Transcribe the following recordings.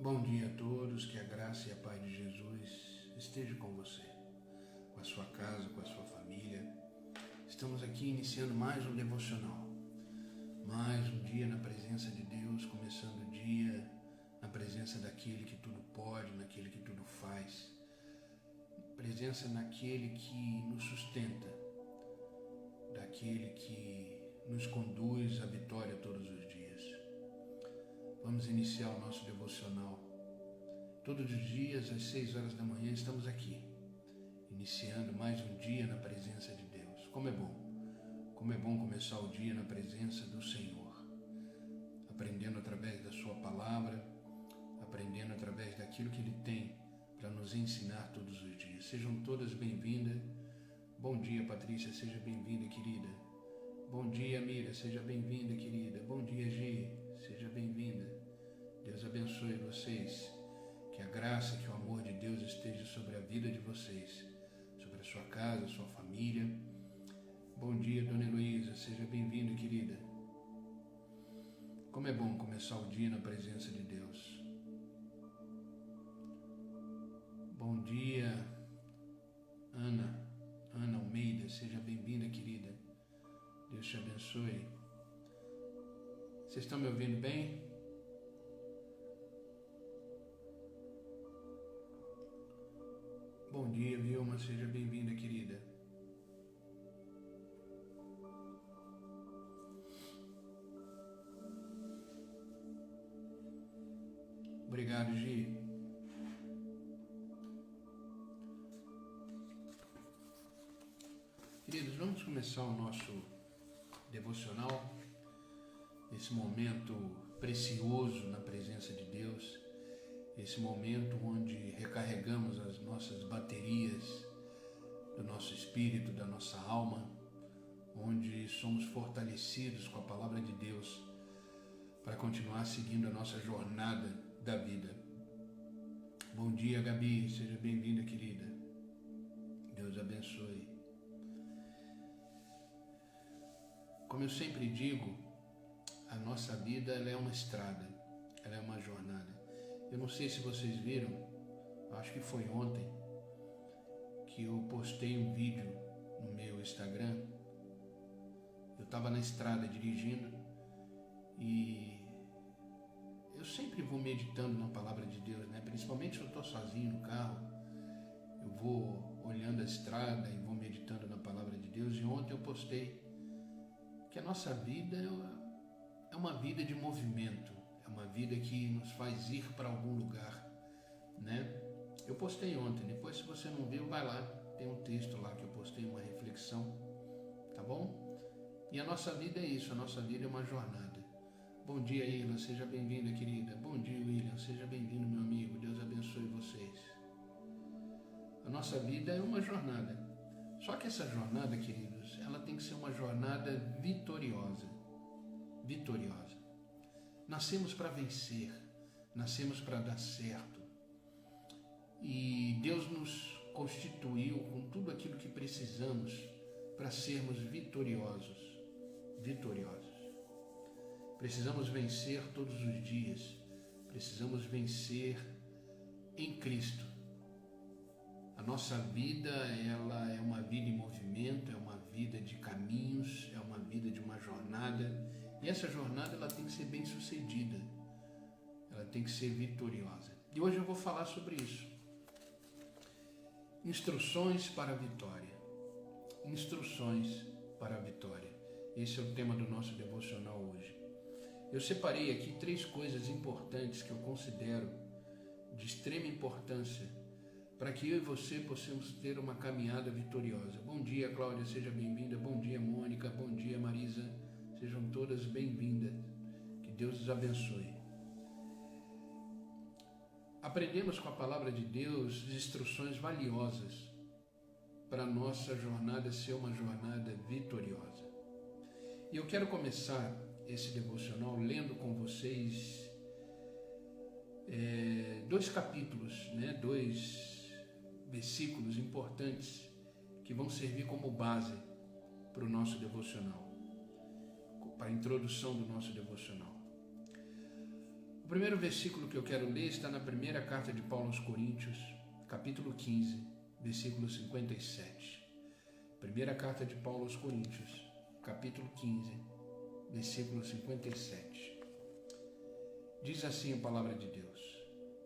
Bom dia a todos, que a graça e a paz de Jesus esteja com você, com a sua casa, com a sua família. Estamos aqui iniciando mais um devocional, mais um dia na presença de Deus, começando o dia na presença daquele que tudo pode, naquele que tudo faz, presença naquele que nos sustenta, daquele que nos conduz à vitória todos os dias. Vamos iniciar o nosso devocional. Todos os dias, às 6 horas da manhã, estamos aqui, iniciando mais um dia na presença de Deus. Como é bom começar o dia na presença do Senhor, aprendendo através da sua palavra, aprendendo através daquilo que Ele tem para nos ensinar todos os dias. Sejam todas bem-vindas. Bom dia, Patrícia, seja bem-vinda, querida. Bom dia, Mira, seja bem-vinda, querida. Bom dia, Gi, seja bem-vinda. Deus abençoe vocês. Que a graça, que o amor de Deus esteja sobre a vida de vocês, sobre a sua casa, a sua família. Bom dia, Dona Heloísa, seja bem-vinda, querida. Como é bom começar o dia na presença de Deus. Bom dia, Ana Almeida, seja bem-vinda, querida. Deus te abençoe. Vocês estão me ouvindo bem? Bom dia, Vilma, seja bem-vinda, querida. Obrigado, Gi. Queridos, vamos começar o nosso devocional, esse momento precioso na presença de Deus, esse momento onde recarregamos as nossas baterias do nosso espírito, da nossa alma, onde somos fortalecidos com a palavra de Deus para continuar seguindo a nossa jornada da vida. Bom dia, Gabi, seja bem-vinda, querida. Deus abençoe. Como eu sempre digo, a nossa vida ela é uma estrada, ela é uma jornada. Eu não sei se vocês viram, acho que foi ontem, que eu postei um vídeo no meu Instagram. Eu estava na estrada dirigindo e eu sempre vou meditando na palavra de Deus, né? Principalmente se eu estou sozinho no carro, eu vou olhando a estrada e vou meditando na palavra de Deus. E ontem eu postei que a nossa vida é uma vida de movimento, é uma vida que nos faz ir para algum lugar, né? Eu postei ontem, depois se você não viu, vai lá, tem um texto lá que eu postei, uma reflexão, tá bom? E a nossa vida é isso, a nossa vida é uma jornada. Bom dia, Ilha, seja bem-vinda, querida. Bom dia, William, seja bem-vindo, meu amigo, Deus abençoe vocês. A nossa vida é uma jornada, só que essa jornada, queridos, ela tem que ser uma jornada vitoriosa. Vitoriosa. Nascemos para vencer, nascemos para dar certo. E Deus nos constituiu com tudo aquilo que precisamos para sermos vitoriosos. Vitoriosos. Precisamos vencer todos os dias. Precisamos vencer em Cristo. A nossa vida, ela é uma vida em movimento, é uma vida de caminhos, é uma vida de uma jornada. E essa jornada, ela tem que ser bem sucedida. Ela tem que ser vitoriosa. E hoje eu vou falar sobre isso. Instruções para a vitória. Instruções para a vitória. Esse é o tema do nosso devocional hoje. Eu separei aqui 3 coisas importantes que eu considero de extrema importância para que eu e você possamos ter uma caminhada vitoriosa. Bom dia, Cláudia, seja bem-vinda. Bom dia, Mônica. Bom dia, Marisa. Sejam todas bem-vindas. Que Deus os abençoe. Aprendemos com a palavra de Deus instruções valiosas para a nossa jornada ser uma jornada vitoriosa. E eu quero começar esse devocional lendo com vocês 2 capítulos, né? 2 versículos importantes que vão servir como base para o nosso devocional, para a introdução do nosso devocional. O primeiro versículo que eu quero ler está na primeira carta de Paulo aos Coríntios, capítulo 15, versículo 57. Primeira carta de Paulo aos Coríntios, capítulo 15, versículo 57. Diz assim a palavra de Deus: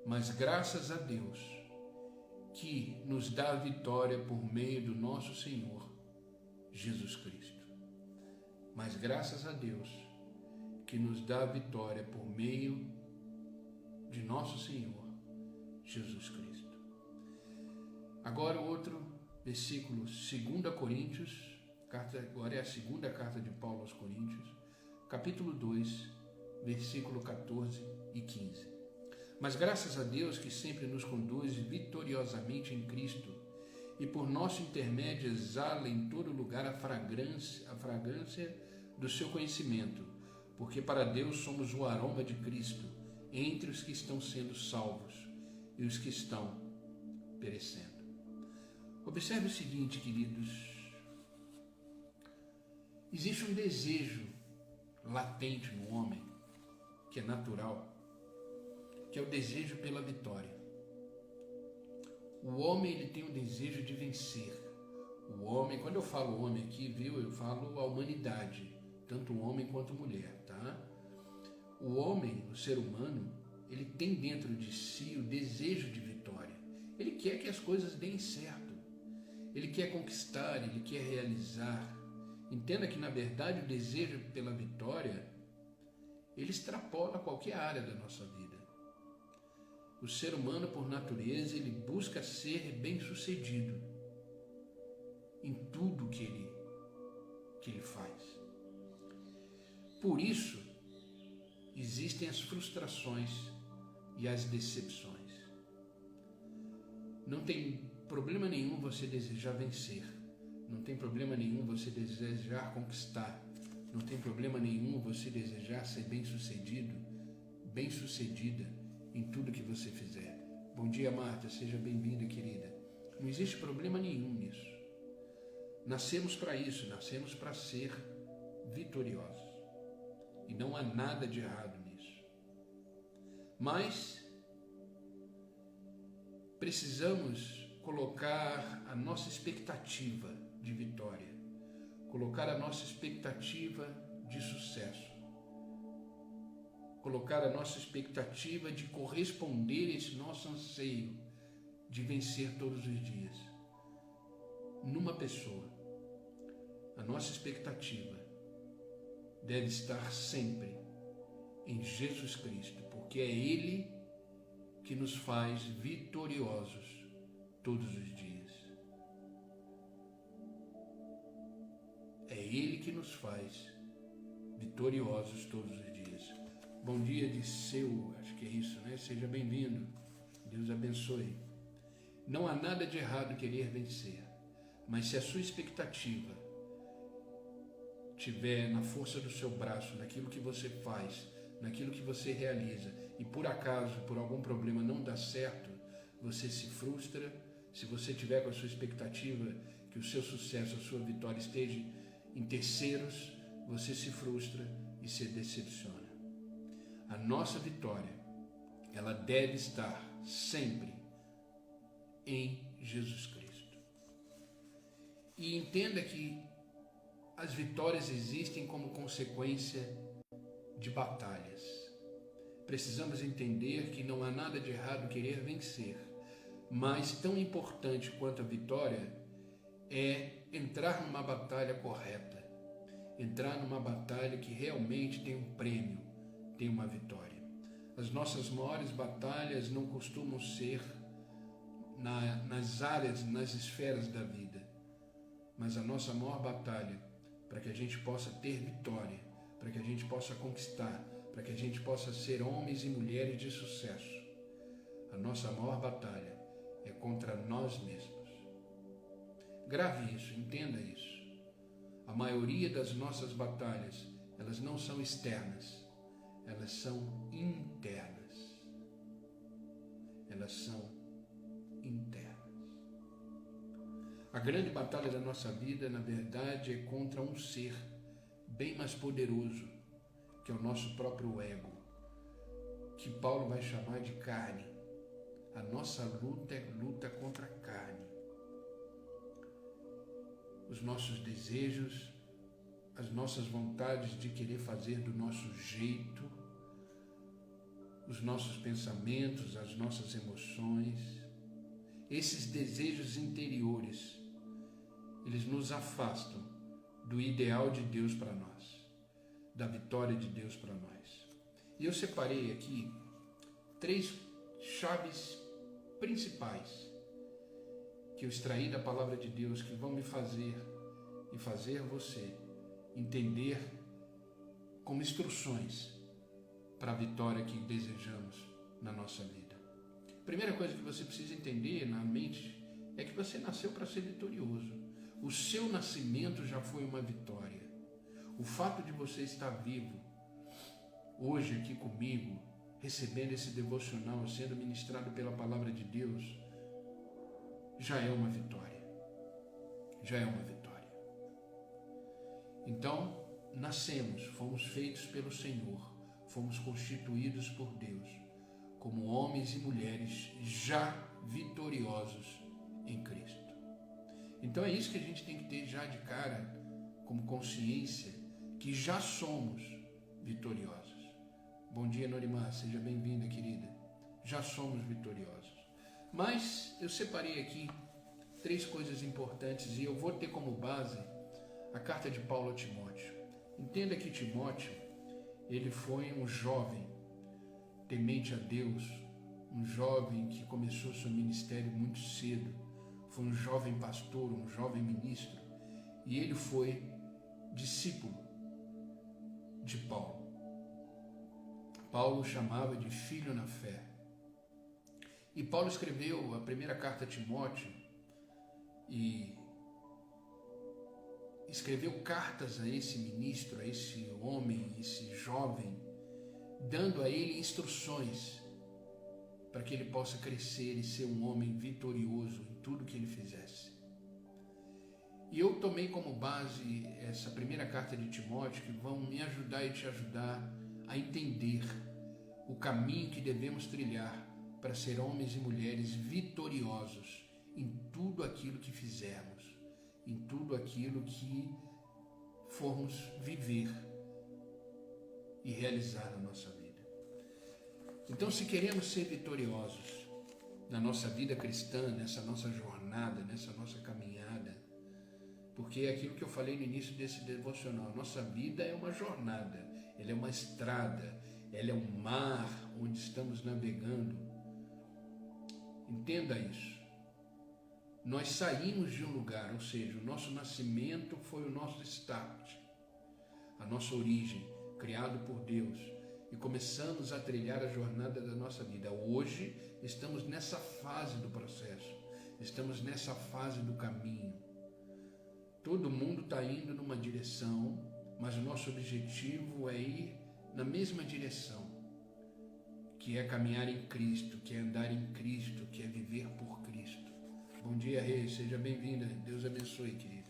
mas graças a Deus que nos dá a vitória por meio do nosso Senhor Jesus Cristo. Mas graças a Deus que nos dá a vitória por meio de nosso Senhor Jesus Cristo. Agora outro versículo, 2 Coríntios, agora é a segunda carta de Paulo aos Coríntios, capítulo 2, versículo 14 e 15. Mas graças a Deus que sempre nos conduz vitoriosamente em Cristo e por nosso intermédio exala em todo lugar a fragrância do seu conhecimento, porque para Deus somos o aroma de Cristo entre os que estão sendo salvos e os que estão perecendo. Observe o seguinte, queridos: existe um desejo latente no homem, que é natural, que é o desejo pela vitória. O homem, ele tem o desejo de vencer. O homem, quando eu falo homem aqui, viu, eu falo a humanidade, tanto homem quanto mulher, tá? O homem, o ser humano, ele tem dentro de si o desejo de vitória. Ele quer que as coisas deem certo. Ele quer conquistar, ele quer realizar. Entenda que, na verdade, o desejo pela vitória, ele extrapola qualquer área da nossa vida. O ser humano, por natureza, ele busca ser bem-sucedido em tudo que ele faz. Por isso, existem as frustrações e as decepções. Não tem problema nenhum você desejar vencer. Não tem problema nenhum você desejar conquistar. Não tem problema nenhum você desejar ser bem-sucedido, bem-sucedida em tudo que você fizer. Bom dia, Marta, seja bem-vinda, querida. Não existe problema nenhum nisso. Nascemos para isso, nascemos para ser vitoriosos. E não há nada de errado nisso. Mas precisamos colocar a nossa expectativa de vitória, colocar a nossa expectativa de sucesso, colocar a nossa expectativa de corresponder a esse nosso anseio de vencer todos os dias numa pessoa. A nossa expectativa deve estar sempre em Jesus Cristo, porque é Ele que nos faz vitoriosos todos os dias. É Ele que nos faz vitoriosos todos os dias. Bom dia, Disseu, acho que é isso, né? Seja bem-vindo. Deus abençoe. Não há nada de errado querer vencer, mas se a sua expectativa tiver na força do seu braço, naquilo que você faz, naquilo que você realiza, e por acaso, por algum problema não dá certo, você se frustra. Se você tiver com a sua expectativa que o seu sucesso, a sua vitória esteja em terceiros, você se frustra e se decepciona. A nossa vitória, ela deve estar sempre em Jesus Cristo. E entenda que as vitórias existem como consequência de batalhas. Precisamos entender que não há nada de errado querer vencer, mas tão importante quanto a vitória é entrar numa batalha correta, entrar numa batalha que realmente tem um prêmio, tem uma vitória. As nossas maiores batalhas não costumam ser nas áreas, nas esferas da vida, mas a nossa maior batalha, para que a gente possa ter vitória, para que a gente possa conquistar, para que a gente possa ser homens e mulheres de sucesso, a nossa maior batalha é contra nós mesmos. Grave isso, entenda isso. A maioria das nossas batalhas, elas não são externas, elas são internas. Elas são internas. A grande batalha da nossa vida, na verdade, é contra um ser bem mais poderoso, que é o nosso próprio ego, que Paulo vai chamar de carne. A nossa luta é luta contra a carne. Os nossos desejos, as nossas vontades de querer fazer do nosso jeito, os nossos pensamentos, as nossas emoções, esses desejos interiores, eles nos afastam do ideal de Deus para nós, da vitória de Deus para nós. E eu separei aqui 3 chaves principais que eu extraí da palavra de Deus, que vão me fazer e fazer você entender como instruções para a vitória que desejamos na nossa vida. Primeira coisa que você precisa entender na mente é que você nasceu para ser vitorioso. O seu nascimento já foi uma vitória. O fato de você estar vivo hoje aqui comigo, recebendo esse devocional, sendo ministrado pela palavra de Deus, já é uma vitória. Já é uma vitória. Então, nascemos, fomos feitos pelo Senhor, fomos constituídos por Deus como homens e mulheres já vitoriosos em Cristo. Então é isso que a gente tem que ter já de cara, como consciência, que já somos vitoriosos. Bom dia, Norimar, seja bem-vinda, querida. Já somos vitoriosos. Mas eu separei aqui 3 coisas importantes e eu vou ter como base a carta de Paulo a Timóteo. Entenda que Timóteo, ele foi um jovem temente a Deus, um jovem que começou seu ministério muito cedo, foi um jovem pastor, um jovem ministro, e ele foi discípulo de Paulo. Paulo chamava de filho na fé. E Paulo escreveu a primeira carta a Timóteo e escreveu cartas a esse ministro, a esse homem, esse jovem, dando a ele instruções para que ele possa crescer e ser um homem vitorioso em tudo que ele fizesse. E eu tomei como base essa primeira carta de Timóteo, que vão me ajudar e te ajudar a entender o caminho que devemos trilhar para ser homens e mulheres vitoriosos em tudo aquilo que fizermos, em tudo aquilo que formos viver e realizar na nossa vida. Então, se queremos ser vitoriosos na nossa vida cristã, nessa nossa jornada, nessa nossa caminhada, porque é aquilo que eu falei no início desse devocional, nossa vida é uma jornada, ela é uma estrada, ela é um mar onde estamos navegando. Entenda isso. Nós saímos de um lugar, ou seja, o nosso nascimento foi o nosso start, a nossa origem, criado por Deus, e começamos a trilhar a jornada da nossa vida. Hoje estamos nessa fase do processo, estamos nessa fase do caminho. Todo mundo está indo numa direção, mas o nosso objetivo é ir na mesma direção, que é caminhar em Cristo, que é andar em Cristo, que é viver por Cristo. Bom dia, Rei, seja bem-vinda, Deus abençoe, querida.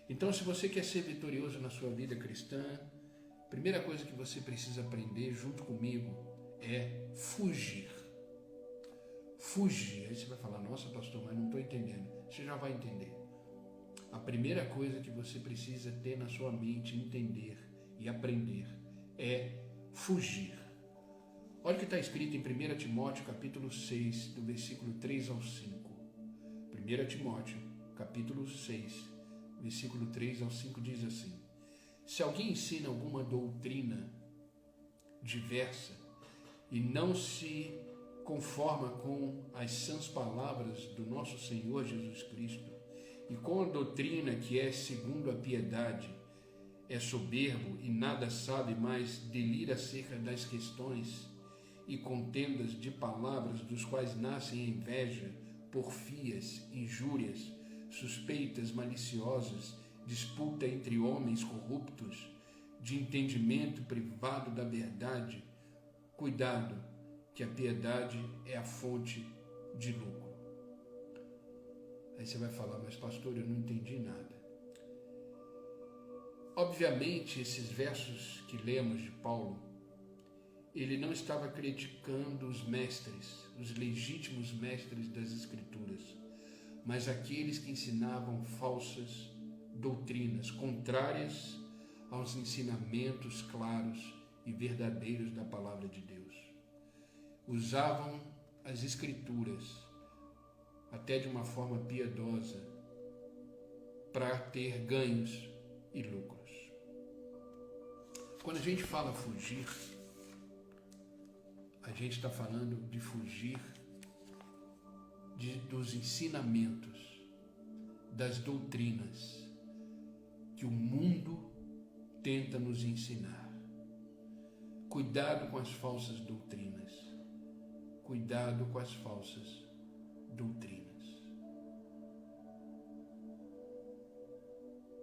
Então, se você quer ser vitorioso na sua vida cristã, a primeira coisa que você precisa aprender junto comigo é fugir. Fugir. Aí você vai falar, nossa, pastor, mas não estou entendendo. Você já vai entender. A primeira coisa que você precisa ter na sua mente, entender e aprender é fugir. Olha o que está escrito em 1 Timóteo, capítulo 6, do versículo 3 ao 5. 1 Timóteo, capítulo 6, versículo 3 ao 5 diz assim: se alguém ensina alguma doutrina diversa e não se conforma com as sãs palavras do nosso Senhor Jesus Cristo e com a doutrina que é segundo a piedade, é soberbo e nada sabe, mas delira acerca das questões e contendas de palavras, dos quais nascem a inveja, porfias, injúrias, suspeitas maliciosas, disputa entre homens corruptos, de entendimento privado da verdade. Cuidado, que a piedade é a fonte de lucro. Aí você vai falar, mas pastor, eu não entendi nada. Obviamente, esses versos que lemos de Paulo, ele não estava criticando os mestres, os legítimos mestres das Escrituras, mas aqueles que ensinavam falsas doutrinas, contrárias aos ensinamentos claros e verdadeiros da palavra de Deus. Usavam as Escrituras, até de uma forma piedosa, para ter ganhos e lucros. Quando a gente fala fugir, a gente está falando de fugir dos ensinamentos, das doutrinas que o mundo tenta nos ensinar. Cuidado com as falsas doutrinas. Cuidado com as falsas doutrinas.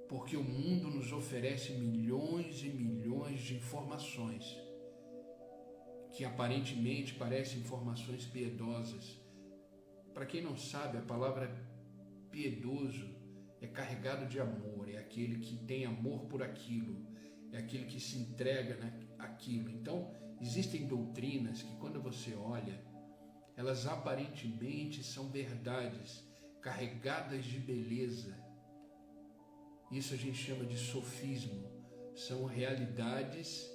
Porque o mundo nos oferece milhões e milhões de informações que aparentemente parecem informações piedosas. Para quem não sabe, a palavra piedoso é carregado de amor, é aquele que tem amor por aquilo, é aquele que se entrega naquilo. Então, existem doutrinas que, quando você olha, elas aparentemente são verdades carregadas de beleza. Isso a gente chama de sofismo. São realidades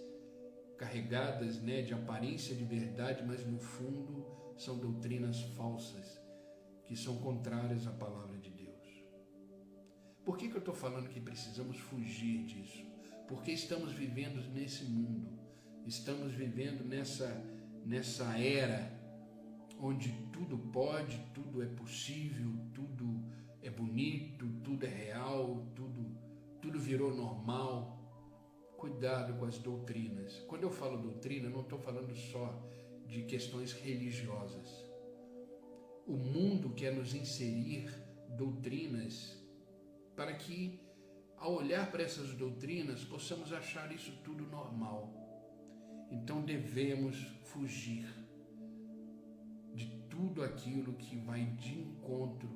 carregadas, de aparência de verdade, mas no fundo são doutrinas falsas, que são contrárias à palavra de Deus. Por que eu estou falando que precisamos fugir disso? Porque estamos vivendo nesse mundo, estamos vivendo nessa era onde tudo pode, tudo é possível, tudo é bonito, tudo é real, tudo virou normal. Cuidado com as doutrinas. Quando eu falo doutrina, não estou falando só de questões religiosas. O mundo quer nos inserir doutrinas para que, ao olhar para essas doutrinas, possamos achar isso tudo normal. Então devemos fugir de tudo aquilo que vai de encontro,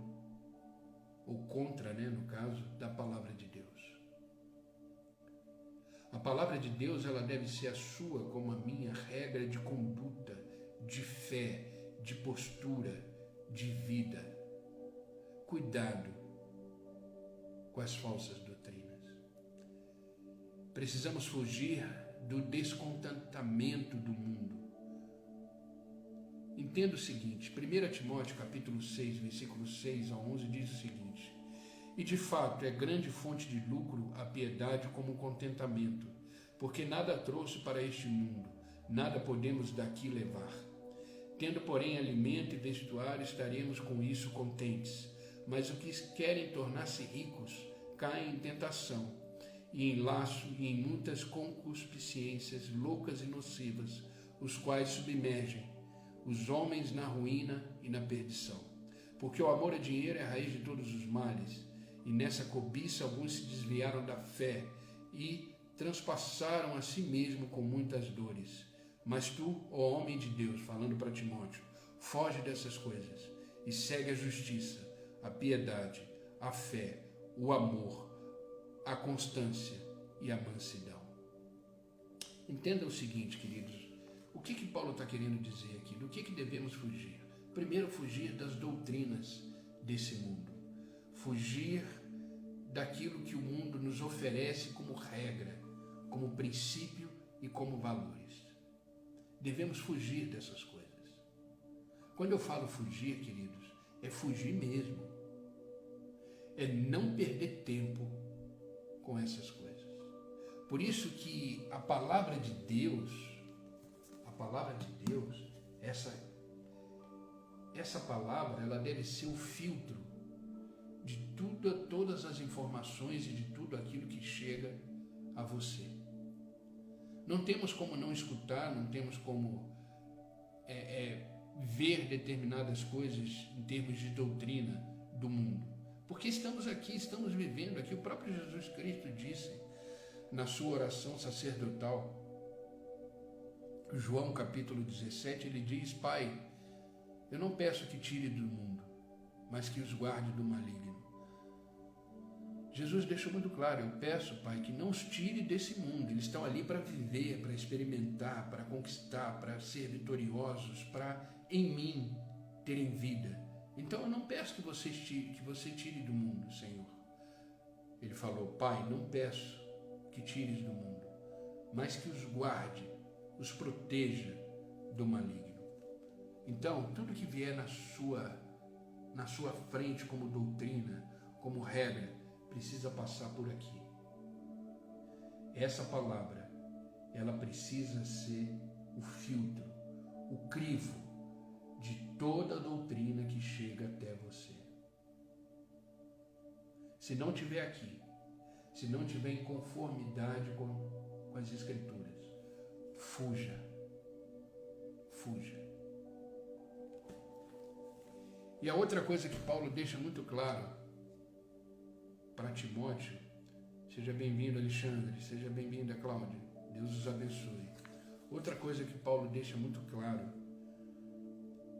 ou contra, no caso, da palavra de Deus. A palavra de Deus, ela deve ser a sua como a minha regra de conduta, de fé, de postura, de vida. Cuidado com as falsas doutrinas. Precisamos fugir do descontentamento do mundo. Entenda o seguinte, 1 Timóteo capítulo 6, versículos 6 a 11 diz o seguinte: e de fato é grande fonte de lucro a piedade como o contentamento, porque nada trouxe para este mundo, nada podemos daqui levar. Tendo, porém, alimento e vestuário, estaremos com isso contentes. Mas os que querem tornar-se ricos caem em tentação, e em laço e em muitas concupiscências loucas e nocivas, os quais submergem os homens na ruína e na perdição. Porque o amor a dinheiro é a raiz de todos os males, e nessa cobiça alguns se desviaram da fé e transpassaram a si mesmo com muitas dores. Mas tu, ó homem de Deus, falando para Timóteo, foge dessas coisas e segue a justiça, a piedade, a fé, o amor, a constância e a mansidão. Entenda o seguinte, queridos, o que Paulo está querendo dizer aqui? Do que devemos fugir? Primeiro, fugir das doutrinas desse mundo. Fugir daquilo que o mundo nos oferece como regra, como princípio e como valores. Devemos fugir dessas coisas. Quando eu falo fugir, queridos, é fugir mesmo. É não perder tempo com essas coisas. Por isso que a palavra de Deus, essa palavra, ela deve ser o filtro de todas as informações e de tudo aquilo que chega a você. Não temos como não escutar, não temos como ver determinadas coisas em termos de doutrina do mundo. Porque estamos aqui, estamos vivendo aqui. O próprio Jesus Cristo disse na sua oração sacerdotal, João capítulo 17, ele diz: Pai, eu não peço que tire do mundo, mas que os guarde do maligno. Jesus deixou muito claro: eu peço, Pai, que não os tire desse mundo. Eles estão ali para viver, para experimentar, para conquistar, para ser vitoriosos, para, em mim, terem vida. Então eu não peço que você tire do mundo, Senhor. Ele falou: Pai, não peço que tires do mundo, mas que os guarde, os proteja do maligno. Então, tudo que vier na sua frente como doutrina, como regra, precisa passar por aqui. Essa palavra, ela precisa ser o filtro, o crivo de toda a doutrina que chega até você. Se não tiver aqui, se não tiver em conformidade com as Escrituras, fuja. Fuja. E a outra coisa que Paulo deixa muito claro para Timóteo, seja bem-vindo, Alexandre, seja bem-vinda, Cláudia, Deus os abençoe. Outra coisa que Paulo deixa muito claro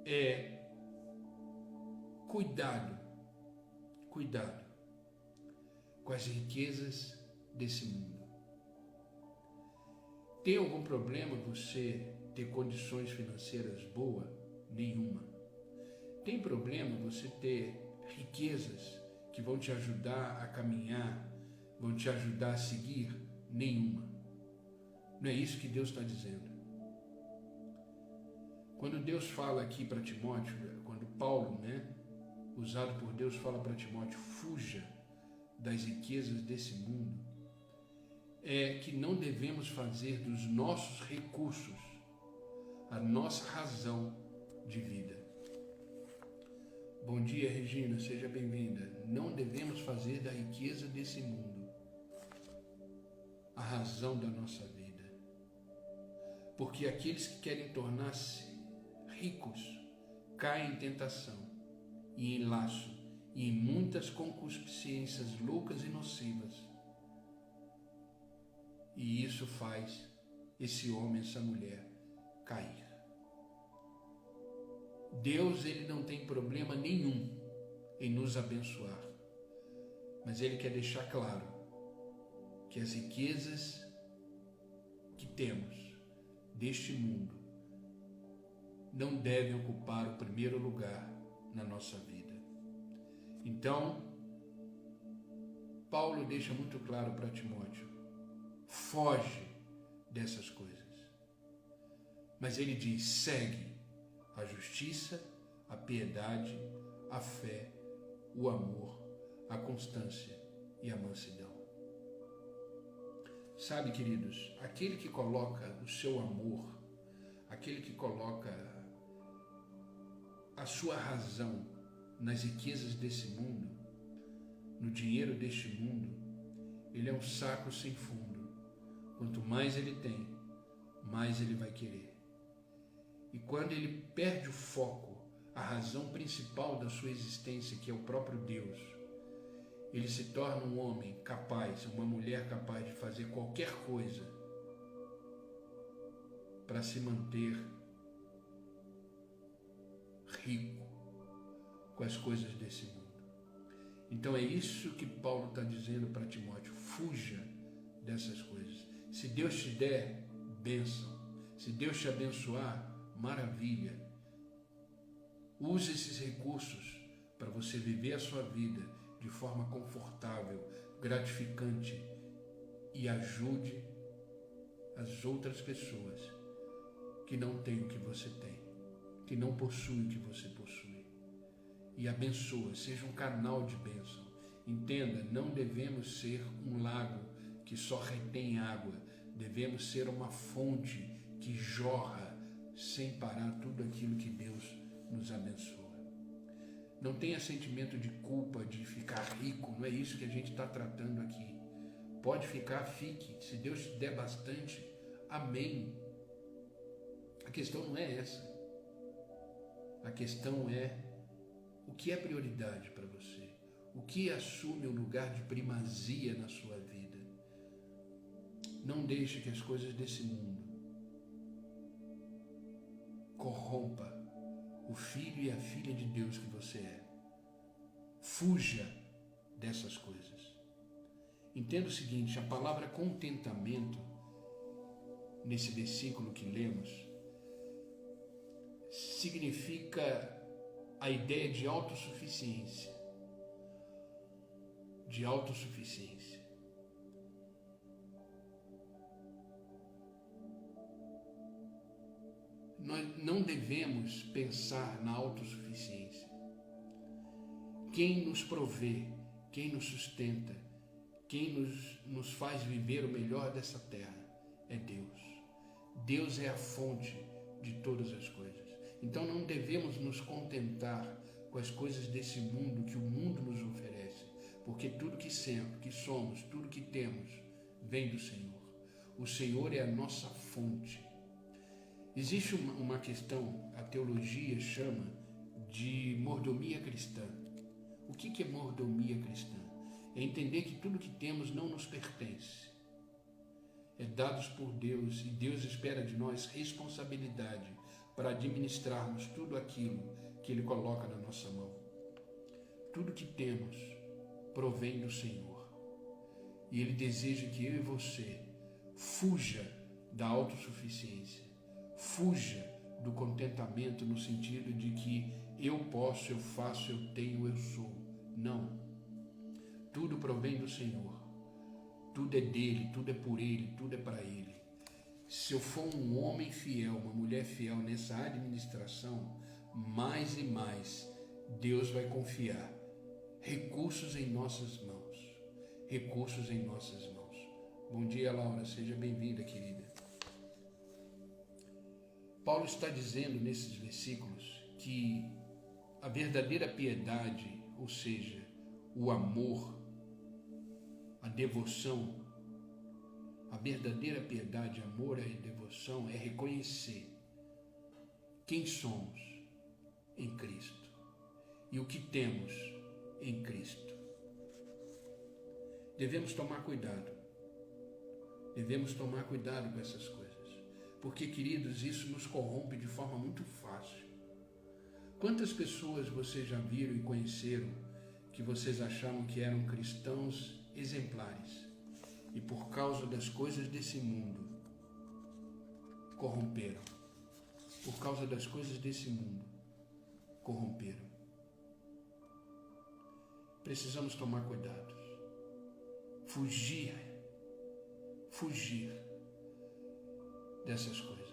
é cuidado com as riquezas desse mundo. Tem algum problema você ter condições financeiras boas? Nenhuma. Tem problema você ter riquezas que vão te ajudar a caminhar, vão te ajudar a seguir? Nenhuma. Não é isso que Deus está dizendo. Quando Deus fala aqui para Timóteo, quando Paulo, usado por Deus, fala para Timóteo: fuja das riquezas desse mundo, é que não devemos fazer dos nossos recursos a nossa razão de vida. Bom dia, Regina, seja bem-vinda. Não devemos fazer da riqueza desse mundo a razão da nossa vida. Porque aqueles que querem tornar-se ricos caem em tentação e em laço e em muitas concupiscências loucas e nocivas. E isso faz esse homem, essa mulher, cair. Deus, ele não tem problema nenhum em nos abençoar, mas ele quer deixar claro que as riquezas que temos deste mundo não devem ocupar o primeiro lugar na nossa vida. Então, Paulo deixa muito claro para Timóteo: foge dessas coisas. Mas ele diz: segue a justiça, a piedade, a fé, o amor, a constância e a mansidão. Sabe, queridos, aquele que coloca o seu amor, aquele que coloca a sua razão nas riquezas desse mundo, no dinheiro deste mundo, ele é um saco sem fundo. Quanto mais ele tem, mais ele vai querer. E quando ele perde o foco, a razão principal da sua existência, que é o próprio Deus, ele se torna um homem capaz, uma mulher capaz de fazer qualquer coisa para se manter rico com as coisas desse mundo. Então é isso que Paulo está dizendo para Timóteo: fuja dessas coisas. Se Deus te der, bênção. Se Deus te abençoar, maravilha. Use esses recursos para você viver a sua vida de forma confortável, gratificante, e ajude as outras pessoas que não têm o que você tem, que não possuem o que você possui. E abençoa, seja um canal de bênção. Entenda, não devemos ser um lago que só retém água, devemos ser uma fonte que jorra sem parar tudo aquilo que Deus nos abençoa. Não tenha sentimento de culpa de ficar rico, não é isso que a gente está tratando aqui. Pode ficar, fique. Se Deus te der bastante, amém. A questão não é essa. A questão é o que é prioridade para você, o que assume o lugar de primazia na sua vida. Não deixe que as coisas desse mundo corrompa o filho e a filha de Deus que você é. Fuja dessas coisas. Entenda o seguinte, a palavra contentamento, nesse versículo que lemos, significa a ideia de autossuficiência. De autossuficiência. Nós não devemos pensar na autossuficiência. Quem nos provê, quem nos sustenta, quem nos faz viver o melhor dessa terra é Deus. Deus é a fonte de todas as coisas. Então não devemos nos contentar com as coisas desse mundo que o mundo nos oferece, porque tudo que somos, tudo que temos, vem do Senhor. O Senhor é a nossa fonte. Existe uma questão, a teologia chama de mordomia cristã. O que é mordomia cristã? É entender que tudo que temos não nos pertence. É dados por Deus e Deus espera de nós responsabilidade para administrarmos tudo aquilo que Ele coloca na nossa mão. Tudo que temos provém do Senhor. E Ele deseja que eu e você fuja da autossuficiência, fuja do contentamento no sentido de que eu posso, eu faço, eu tenho, eu sou. Não. Tudo provém do Senhor. Tudo é dele, tudo é por Ele, tudo é para Ele. Se eu for um homem fiel, uma mulher fiel nessa administração, mais e mais Deus vai confiar recursos em nossas mãos. Recursos em nossas mãos. Bom dia, Laura. Seja bem-vinda, querida. Paulo está dizendo nesses versículos que a verdadeira piedade, ou seja, o amor, a devoção, a verdadeira piedade, amor e devoção é reconhecer quem somos em Cristo e o que temos em Cristo. Devemos tomar cuidado. Devemos tomar cuidado com essas coisas. Porque, queridos, isso nos corrompe de forma muito fácil. Quantas pessoas vocês já viram e conheceram que vocês achavam que eram cristãos exemplares e por causa das coisas desse mundo corromperam? Por causa das coisas desse mundo corromperam. Precisamos tomar cuidado. Fugir dessas coisas.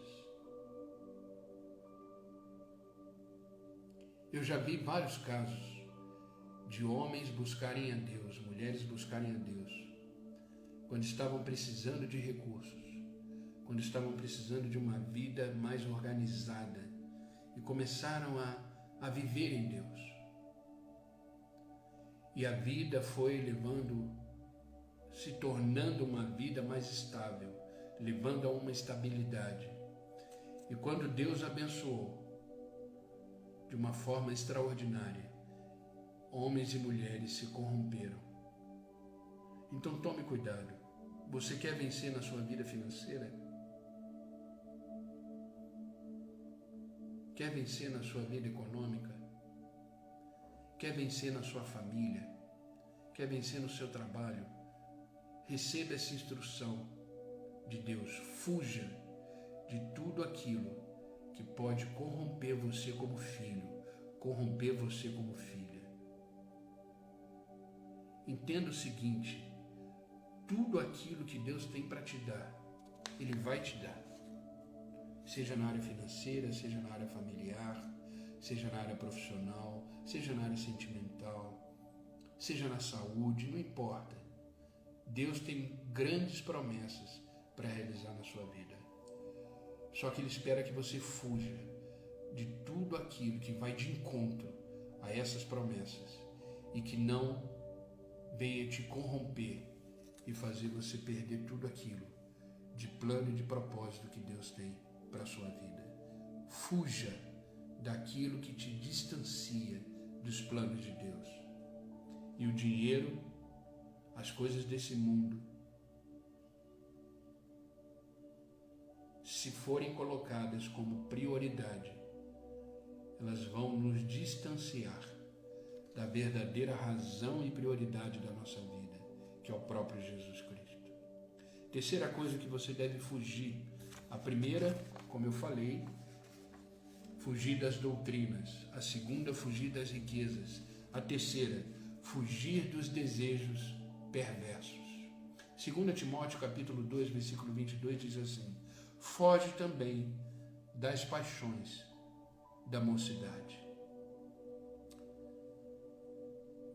Eu já vi vários casos de homens buscarem a Deus, mulheres buscarem a Deus, quando estavam precisando de recursos, quando estavam precisando de uma vida mais organizada e começaram a viver em Deus. E a vida foi se tornando uma vida mais estável, levando a uma estabilidade. E quando Deus abençoou de uma forma extraordinária, homens e mulheres se corromperam. Então tome cuidado. Você quer vencer na sua vida financeira? Quer vencer na sua vida econômica? Quer vencer na sua família? Quer vencer no seu trabalho? Receba essa instrução de Deus. Fuja de tudo aquilo que pode corromper você como filho, corromper você como filha. Entenda o seguinte: tudo aquilo que Deus tem para te dar, Ele vai te dar. Seja na área financeira, seja na área familiar, seja na área profissional, seja na área sentimental, seja na saúde, não importa. Deus tem grandes promessas para realizar na sua vida. Só que Ele espera que você fuja de tudo aquilo que vai de encontro a essas promessas e que não venha te corromper e fazer você perder tudo aquilo de plano e de propósito que Deus tem para a sua vida. Fuja daquilo que te distancia dos planos de Deus. E o dinheiro, as coisas desse mundo, se forem colocadas como prioridade, elas vão nos distanciar da verdadeira razão e prioridade da nossa vida, que é o próprio Jesus Cristo. Terceira coisa que você deve fugir. A primeira, como eu falei, fugir das doutrinas. A segunda, fugir das riquezas. A terceira, fugir dos desejos perversos. 2 Timóteo capítulo 2, versículo 22 diz assim: foge também das paixões da mocidade.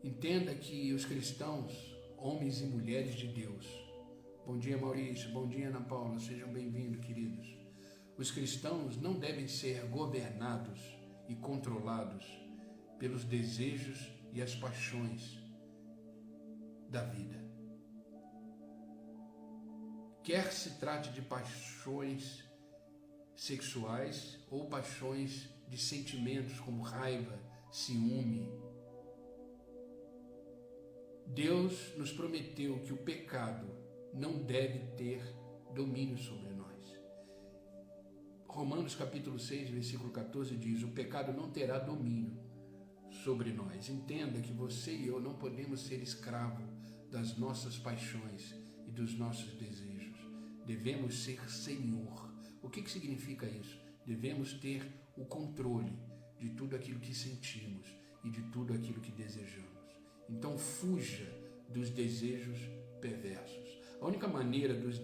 Entenda que os cristãos, homens e mulheres de Deus, bom dia Maurício, bom dia Ana Paula, sejam bem-vindos, queridos. Os cristãos não devem ser governados e controlados pelos desejos e as paixões da vida. Quer se trate de paixões sexuais ou paixões de sentimentos como raiva, ciúme. Deus nos prometeu que o pecado não deve ter domínio sobre nós. Romanos capítulo 6, versículo 14 diz: o pecado não terá domínio sobre nós. Entenda que você e eu não podemos ser escravo das nossas paixões e dos nossos desejos. Devemos ser senhor. O que significa isso? Devemos ter o controle de tudo aquilo que sentimos e de tudo aquilo que desejamos. Então fuja dos desejos perversos. A única maneira dos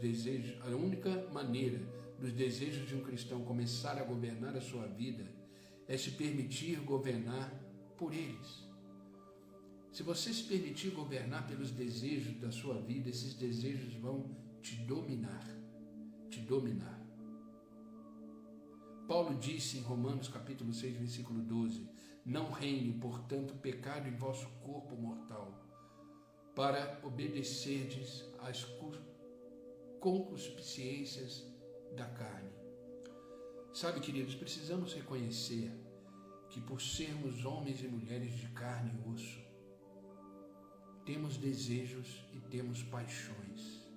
desejos de um cristão começar a governar a sua vida é se permitir governar por eles. Se você se permitir governar pelos desejos da sua vida, esses desejos vão te dominar. Paulo disse em Romanos capítulo 6, versículo 12: não reine, portanto, pecado em vosso corpo mortal, para obedecerdes às concupiscências da carne. Sabe, queridos, precisamos reconhecer que por sermos homens e mulheres de carne e osso, temos desejos e temos paixões.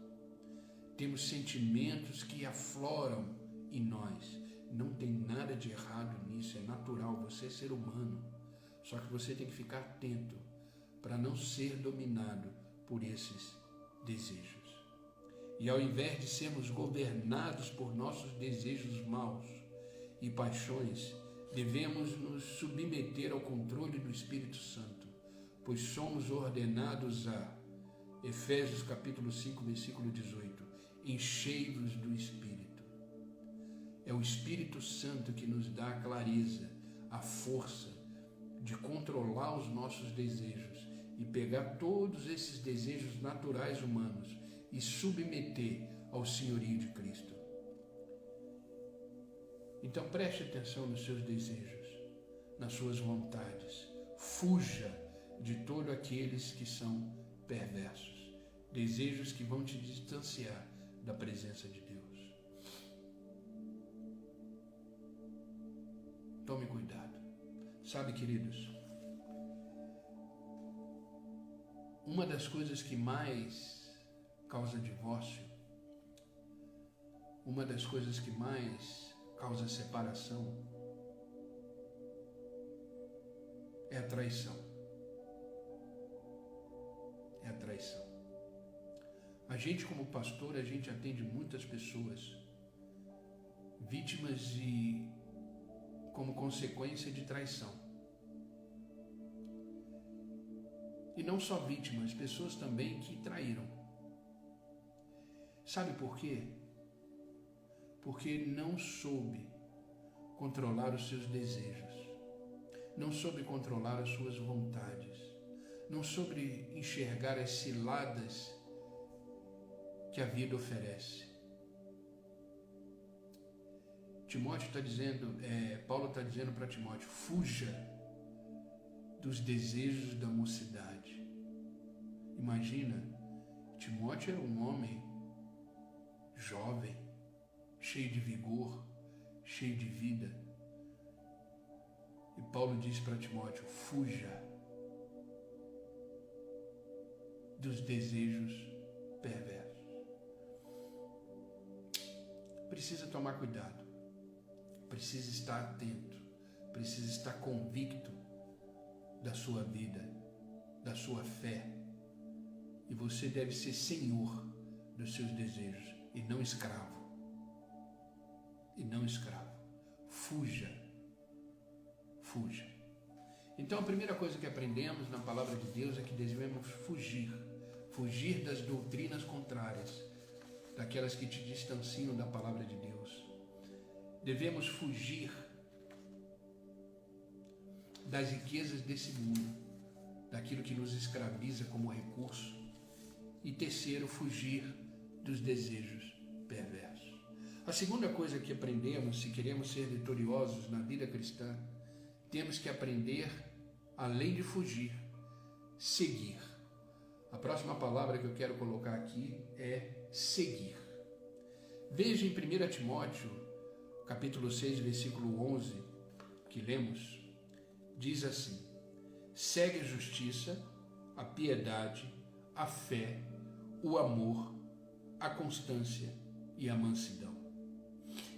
Temos sentimentos que afloram em nós. Não tem nada de errado nisso, é natural, você é ser humano. Só que você tem que ficar atento para não ser dominado por esses desejos. E ao invés de sermos governados por nossos desejos maus e paixões, devemos nos submeter ao controle do Espírito Santo, pois somos ordenados a, Efésios capítulo 5, versículo 18, enchei-vos do Espírito. É o Espírito Santo que nos dá a clareza, a força de controlar os nossos desejos e pegar todos esses desejos naturais humanos e submeter ao senhorio de Cristo. Então preste atenção nos seus desejos, nas suas vontades. Fuja de todos aqueles que são perversos, desejos que vão te distanciar da presença de Deus. Tome cuidado. Sabe, queridos, uma das coisas que mais causa divórcio, uma das coisas que mais causa separação, é a traição. É a traição. A gente, como pastor, a gente atende muitas pessoas vítimas como consequência de traição. E não só vítimas, pessoas também que traíram. Sabe por quê? Porque não soube controlar os seus desejos, não soube controlar as suas vontades, não soube enxergar as ciladas que a vida oferece. Paulo está dizendo para Timóteo: fuja dos desejos da mocidade. Imagina, Timóteo era um homem jovem, cheio de vigor, cheio de vida. E Paulo diz para Timóteo: fuja dos desejos perversos. Precisa tomar cuidado, precisa estar atento, precisa estar convicto da sua vida, da sua fé E você deve ser senhor dos seus desejos e não escravo. E não escravo. Fuja. Fuja. Então a primeira coisa que aprendemos na palavra de Deus é que devemos fugir. Fugir das doutrinas contrárias, daquelas que te distanciam da palavra de Deus. Devemos fugir das riquezas desse mundo, daquilo que nos escraviza como recurso. E terceiro, fugir dos desejos perversos. A segunda coisa que aprendemos, se queremos ser vitoriosos na vida cristã, temos que aprender, além de fugir, seguir. A próxima palavra que eu quero colocar aqui é seguir. Veja em 1 Timóteo, capítulo 6, versículo 11, que lemos, diz assim: segue a justiça, a piedade, a fé, o amor, a constância e a mansidão.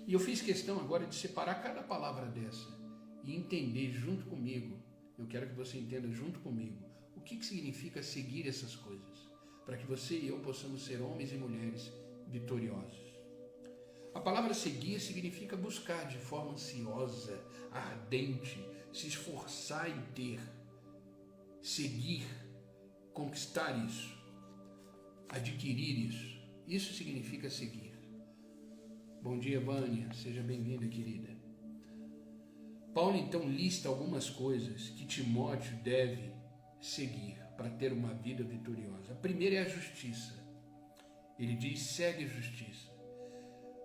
E eu fiz questão agora de separar cada palavra dessa e entender junto comigo, eu quero que você entenda junto comigo, o que significa seguir essas coisas, para que você e eu possamos ser homens e mulheres vitoriosos. A palavra seguir significa buscar de forma ansiosa, ardente, se esforçar em ter, seguir, conquistar isso, adquirir isso. Isso significa seguir. Bom dia, Vânia, seja bem-vinda, querida. Paulo então lista algumas coisas que Timóteo deve seguir para ter uma vida vitoriosa. A primeira é a justiça. Ele diz: segue a justiça.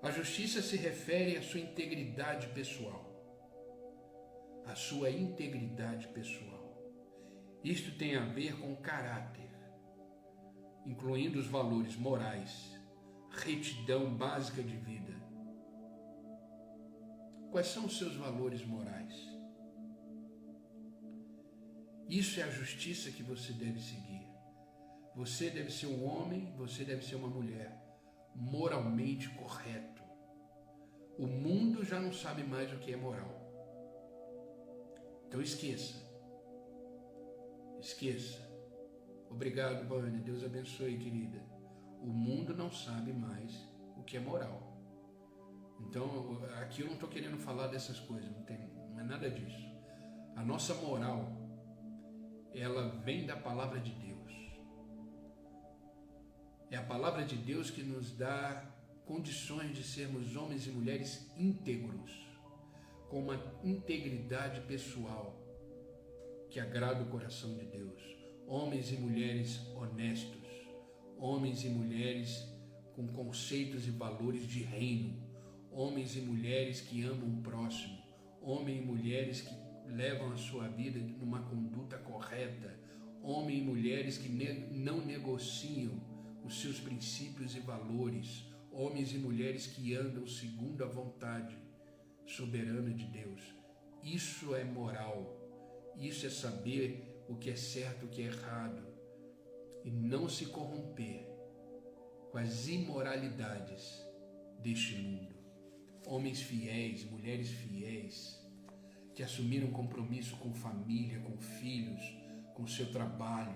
A justiça se refere à sua integridade pessoal. A sua integridade pessoal. Isto tem a ver com caráter, incluindo os valores morais, retidão básica de vida. Quais são os seus valores morais? Isso é a justiça que você deve seguir. Você deve ser um homem, você deve ser uma mulher moralmente correto. O mundo já não sabe mais o que é moral. Então esqueça. Esqueça. Obrigado, Vânia. Deus abençoe, querida. O mundo não sabe mais o que é moral. Então, aqui eu não estou querendo falar dessas coisas, não é nada disso. A nossa moral, ela vem da palavra de Deus. É a palavra de Deus que nos dá condições de sermos homens e mulheres íntegros, com uma integridade pessoal que agrada o coração de Deus. Homens e mulheres honestos, homens e mulheres com conceitos e valores de reino, homens e mulheres que amam o próximo, homens e mulheres que levam a sua vida numa conduta correta, homens e mulheres que não negociam os seus princípios e valores, homens e mulheres que andam segundo a vontade soberana de Deus. Isso é moral, isso é saber o que é certo e o que é errado, e não se corromper com as imoralidades deste mundo. Homens fiéis, mulheres fiéis, que assumiram compromisso com família, com filhos, com seu trabalho.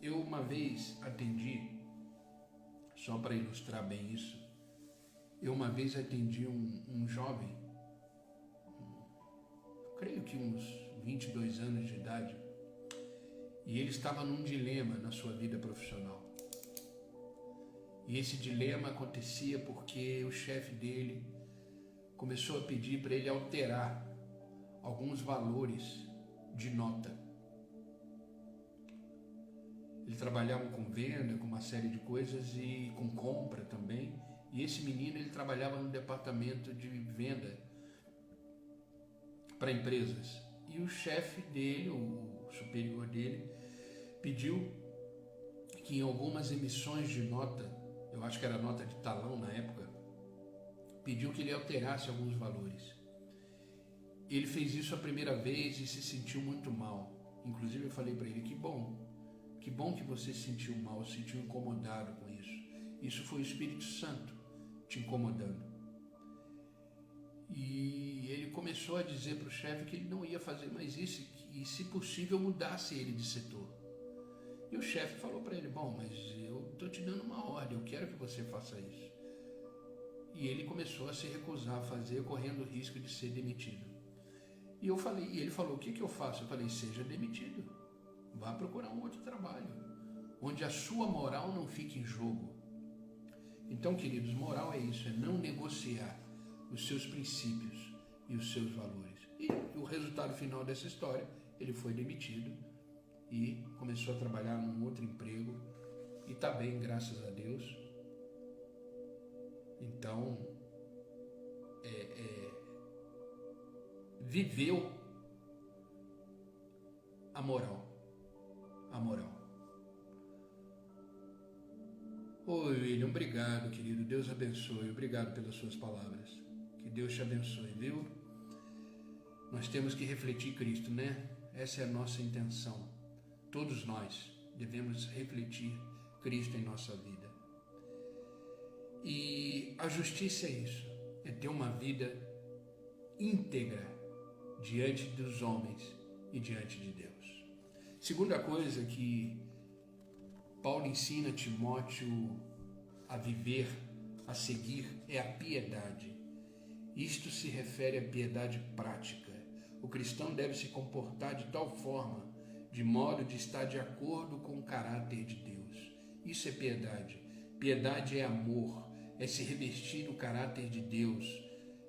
Eu uma vez atendi, só para ilustrar bem isso, eu uma vez atendi um jovem, creio que uns 22 anos de idade, e ele estava num dilema na sua vida profissional. E esse dilema acontecia porque o chefe dele começou a pedir para ele alterar alguns valores de nota. Ele trabalhava com venda, com uma série de coisas e com compra também. E esse menino, ele trabalhava no departamento de venda para empresas. E o chefe dele, o superior dele, pediu que em algumas emissões de nota, eu acho que era nota de talão na época, pediu que ele alterasse alguns valores. Ele fez isso a primeira vez e se sentiu muito mal. Inclusive eu falei para ele: que bom que você se sentiu mal, se sentiu incomodado com isso. Isso foi o Espírito Santo te incomodando. E ele começou a dizer para o chefe que ele não ia fazer mais isso, e, se possível, mudasse ele de setor. E o chefe falou para ele, bom, mas eu estou te dando uma ordem, eu quero que você faça isso. E ele começou a se recusar a fazer, correndo o risco de ser demitido. E ele falou, o que eu faço? Eu falei, seja demitido, vá procurar um outro trabalho, onde a sua moral não fique em jogo. Então, queridos, moral é isso, é não negociar os seus princípios e os seus valores. E o resultado final dessa história, ele foi demitido e começou a trabalhar num outro emprego e está bem, graças a Deus. Então, viveu a moral. Oi, William, obrigado, querido. Deus abençoe. Obrigado pelas suas palavras. Que Deus te abençoe, viu? Nós temos que refletir Cristo, né? Essa é a nossa intenção. Todos nós devemos refletir Cristo em nossa vida. E a justiça é isso, é ter uma vida íntegra diante dos homens e diante de Deus. Segunda coisa que Paulo ensina Timóteo a viver, a seguir, é a piedade. Isto se refere à piedade prática. O cristão deve se comportar de tal forma, de modo de estar de acordo com o caráter de Deus. Isso é piedade. Piedade é amor, é se revestir do caráter de Deus,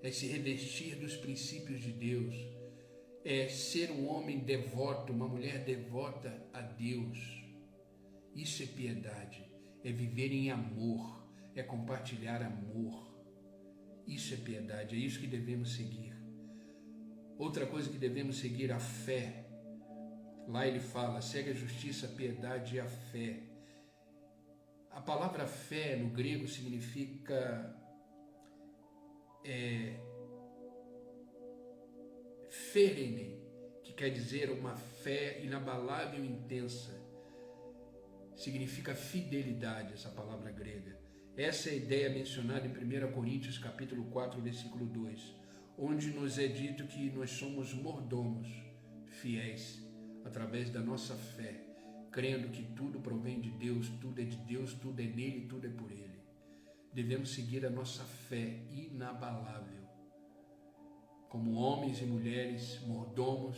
é se revestir dos princípios de Deus, é ser um homem devoto, uma mulher devota a Deus. Isso é piedade, é viver em amor, é compartilhar amor. Isso é piedade, é isso que devemos seguir. Outra coisa que devemos seguir, a fé. Lá ele fala, segue a justiça, a piedade e a fé. A palavra fé no grego significa ferene, que quer dizer uma fé inabalável e intensa. Significa fidelidade, essa palavra grega. Essa é a ideia mencionada em 1 Coríntios capítulo 4, versículo 2, onde nos é dito que nós somos mordomos, fiéis, através da nossa fé, crendo que tudo provém de Deus, tudo é de Deus, tudo é nele, tudo é por ele. Devemos seguir a nossa fé inabalável, como homens e mulheres mordomos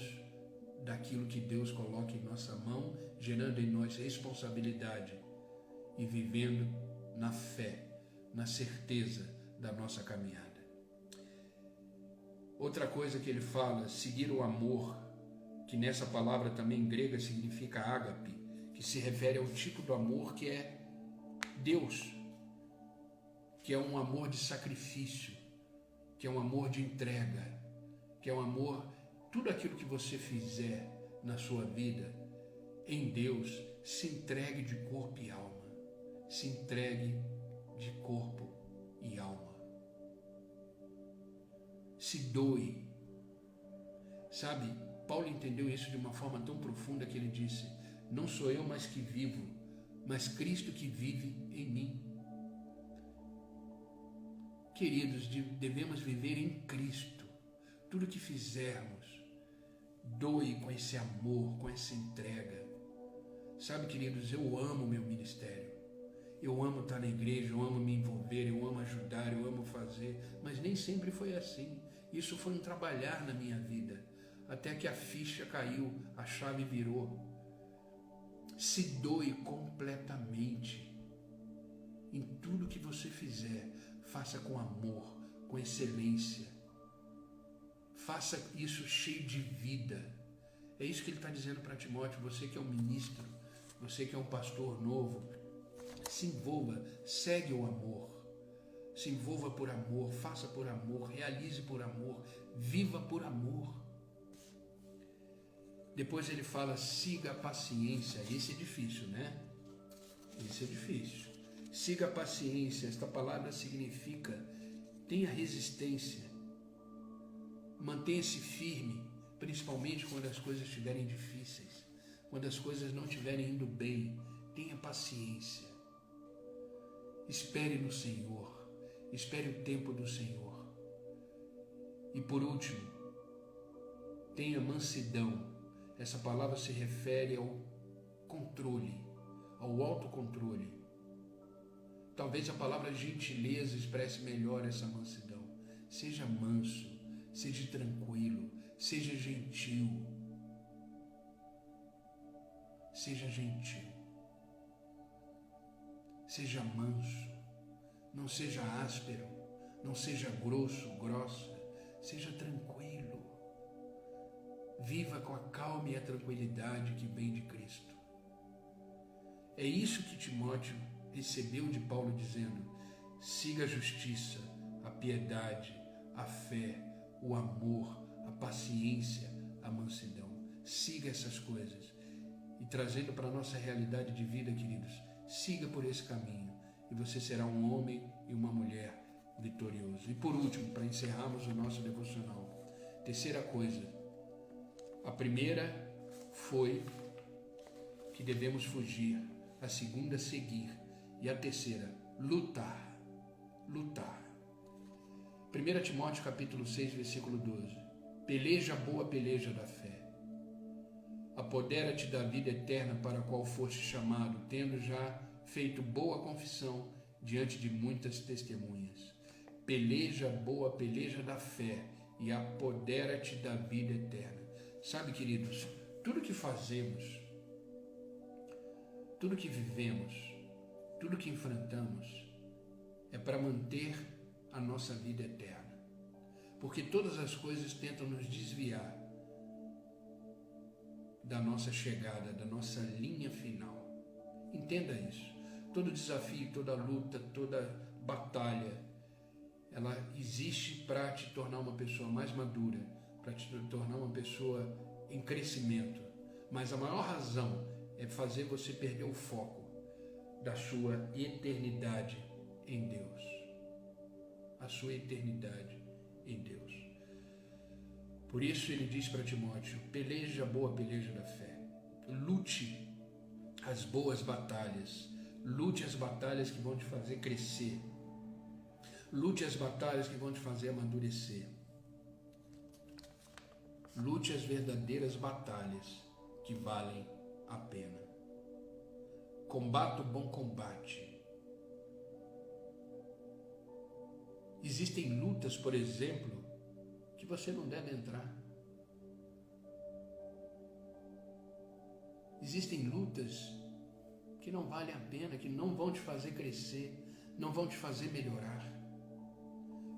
daquilo que Deus coloca em nossa mão, gerando em nós responsabilidade e vivendo na fé, na certeza da nossa caminhada. Outra coisa que ele fala, seguir o amor, que nessa palavra também grega significa ágape, que se refere ao tipo do amor que é Deus, que é um amor de sacrifício, que é um amor de entrega, que é um amor, tudo aquilo que você fizer na sua vida, em Deus, se entregue de corpo e alma. Se entregue de corpo e alma. Se doe. Sabe, Paulo entendeu isso de uma forma tão profunda que ele disse, não sou eu mais que vivo, mas Cristo que vive em mim. Queridos, devemos viver em Cristo. Tudo que fizermos, doe com esse amor, com essa entrega. Sabe, queridos, eu amo meu ministério. Eu amo estar na igreja, eu amo me envolver, eu amo ajudar, eu amo fazer, mas nem sempre foi assim. Isso foi um trabalhar na minha vida, até que a ficha caiu, a chave virou. Se doe completamente. Em tudo que você fizer, faça com amor, com excelência. Faça isso cheio de vida. É isso que ele está dizendo para Timóteo, você que é um ministro, você que é um pastor novo, se envolva, segue o amor, se envolva por amor, faça por amor, realize por amor, viva por amor. Depois ele fala, siga a paciência. Esse é difícil, né? Esse é difícil. Siga a paciência, esta palavra significa, tenha resistência, mantenha-se firme, principalmente quando as coisas estiverem difíceis, quando as coisas não estiverem indo bem, tenha paciência. Espere no Senhor, espere o tempo do Senhor. E por último, tenha mansidão. essa palavra se refere ao controle, ao autocontrole. Talvez a palavra gentileza expresse melhor essa mansidão. Seja manso, seja tranquilo, seja gentil. Seja gentil. Seja manso. Não seja áspero, não seja grosso, grossa. Seja tranquilo. Viva com a calma e a tranquilidade que vem de Cristo. É isso que Timóteo recebeu de Paulo dizendo: siga a justiça, a piedade, a fé, o amor, a paciência, a mansidão. Siga essas coisas. E trazendo para a nossa realidade de vida, queridos, siga por esse caminho e você será um homem e uma mulher vitorioso. E por último, para encerrarmos o nosso devocional, terceira coisa. A primeira foi que devemos fugir, a segunda, seguir, e a terceira, lutar. Lutar. 1 Timóteo capítulo 6, versículo 12. Peleja a boa peleja da fé. Apodera-te da vida eterna para a qual foste chamado, tendo já feito boa confissão diante de muitas testemunhas. Peleja a boa peleja da fé e apodera-te da vida eterna. Sabe, queridos, tudo que fazemos, tudo que vivemos, tudo que enfrentamos é para manter a nossa vida eterna. Porque todas as coisas tentam nos desviar da nossa chegada, da nossa linha final. Entenda isso. Todo desafio, toda luta, toda batalha, ela existe para te tornar uma pessoa mais madura, para te tornar uma pessoa em crescimento. Mas a maior razão é fazer você perder o foco da sua eternidade em Deus. A sua eternidade em Deus. Por isso ele diz para Timóteo: peleja a boa peleja da fé. Lute as boas batalhas. Lute as batalhas que vão te fazer crescer. Lute as batalhas que vão te fazer amadurecer. Lute as verdadeiras batalhas que valem a pena. Combata o bom combate. Existem lutas, por exemplo, que você não deve entrar. Existem lutas que não valem a pena, que não vão te fazer crescer, não vão te fazer melhorar.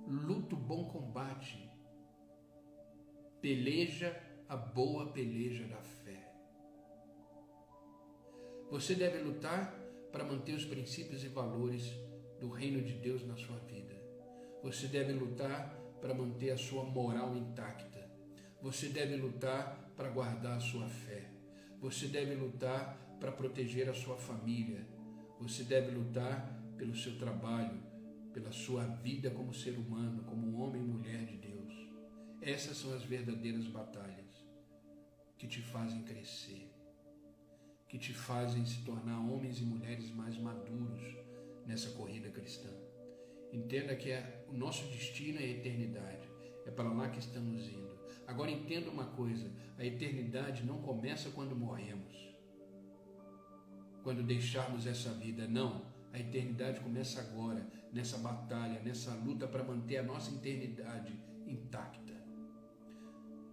Luta o bom combate. Peleja a boa peleja da fé. Você deve lutar para manter os princípios e valores do reino de Deus na sua vida. Você deve lutar para manter a sua moral intacta. Você deve lutar para guardar a sua fé. Você deve lutar para proteger a sua família. Você deve lutar pelo seu trabalho, pela sua vida como ser humano, como um homem e mulher de Deus. Essas são as verdadeiras batalhas que te fazem crescer, que te fazem se tornar homens e mulheres mais maduros nessa corrida cristã. Entenda que o nosso destino é a eternidade, é para lá que estamos indo. Agora entenda uma coisa, a eternidade não começa quando morremos, quando deixarmos essa vida, não. A eternidade começa agora, nessa batalha, nessa luta para manter a nossa eternidade intacta.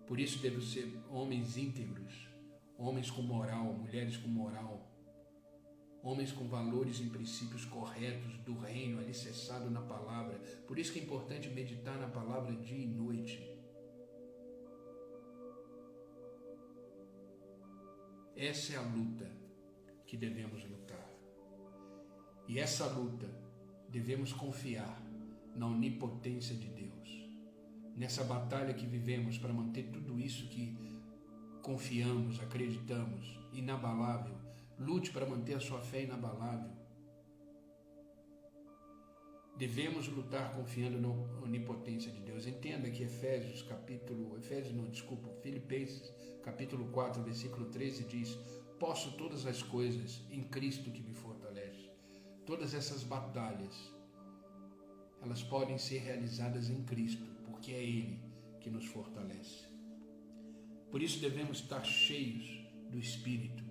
Por isso devemos ser homens íntegros, homens com moral, mulheres com moral, homens com valores e princípios corretos do reino, alicerçado na palavra. Por isso que é importante meditar na palavra dia e noite. Essa é a luta que devemos lutar. E essa luta devemos confiar na onipotência de Deus. Nessa batalha que vivemos para manter tudo isso que confiamos, acreditamos, inabalável. Lute para manter a sua fé inabalável. Devemos lutar confiando na onipotência de Deus. Entenda que Filipenses capítulo 4, versículo 13 diz: posso todas as coisas em Cristo que me fortalece. Todas essas batalhas, elas podem ser realizadas em Cristo, porque é Ele que nos fortalece. Por isso devemos estar cheios do Espírito,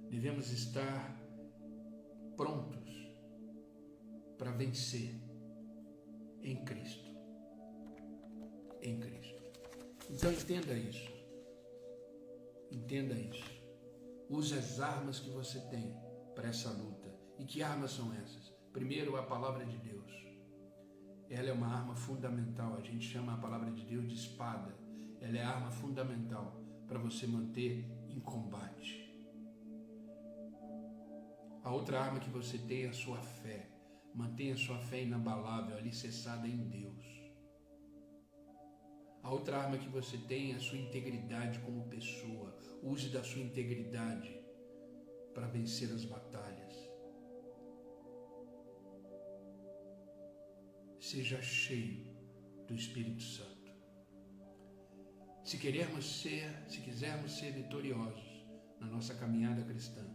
devemos estar prontos para vencer em Cristo. Em Cristo. Então entenda isso. Entenda isso. Use as armas que você tem para essa luta. E que armas são essas? Primeiro, a palavra de Deus. Ela é uma arma fundamental. A gente chama a palavra de Deus de espada. Ela é a arma fundamental para você manter em combate. A outra arma que você tem é a sua fé. Mantenha a sua fé inabalável, alicerçada em Deus. A outra arma que você tem é a sua integridade como pessoa. Use da sua integridade para vencer as batalhas. Seja cheio do Espírito Santo. Se quisermos ser vitoriosos na nossa caminhada cristã,